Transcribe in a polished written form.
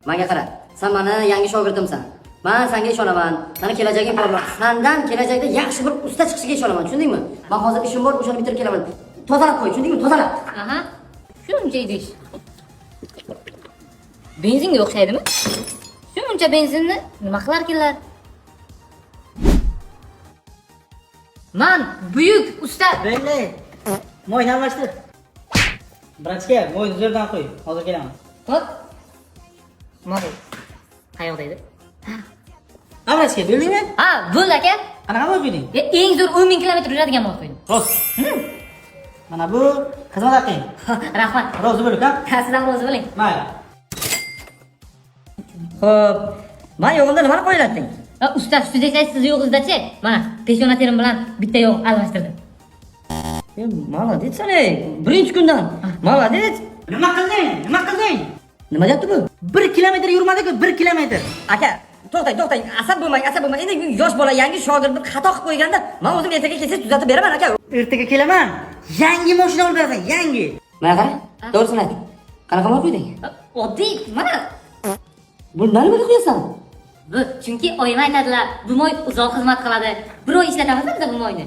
Menga qara. Sen meni yangi shogirdimsan. Men senga ishonaman. Seni kelajaging porloq. Sendan kelajakda yaxshi bir usta chiqishiga ishonaman, tushundingmi? Men hozir ishim bor, o'shani bitirib kelaman. Tozalab qo'y, tushundingmi? Tozalab. Aha. Shuncha idish. Benzinga o'xshaydimi? Shuncha benzinni nima qilarkanlar? Man buyuk usta. Belli. Mo'yni almashtir. Brachka, mo'yni zo'rdan qo'y. Hozir kelaman. Hop. Mo'y. Qayoqda edi? Brachka, bildingmi? Ha, bo'ldi aka. Qanaqa mo'y qo'yding? Eng zo'r 10 ming kilometr yuradigan mo'y qo'ydim. Rost. Mana bu xizmat haqing. Rahmat. Rozi bo'ling, ha? Sizdan rozi bo'ling. Mayli. Xo'p. Men yo'g'imda nimani qo'yilatding? Usta, sizda siz yo'g'ingizda-chi? Mana peshona terim bilan bitta yog' almashtirdim. Молодец, ey. Birinchi kundan. Молодец. Nima qilding? Nima qilding? Nima deyapti bu? 1 kilometr yurmadi-ku, 1 kilometr. Aka, to'xtang. Asab bo'lmang. Endi yosh bola yangi shogird bir xato qilib qo'yganda, men o'zim ertaga kelsa tuzatib beraman, aka. Ertaga kelaman. Yangi mashina olib berasan, yangi. Mana qara. To'g'risini ayt. Qanaqa mo'y qo'yding? Oddiy, mana. Bu nima bo'lib qo'yasan? Bu chunki oyim aytadilar, bu mo'y uzoq xizmat qiladi. Bir oy ishlatamiz biz bu mo'yni.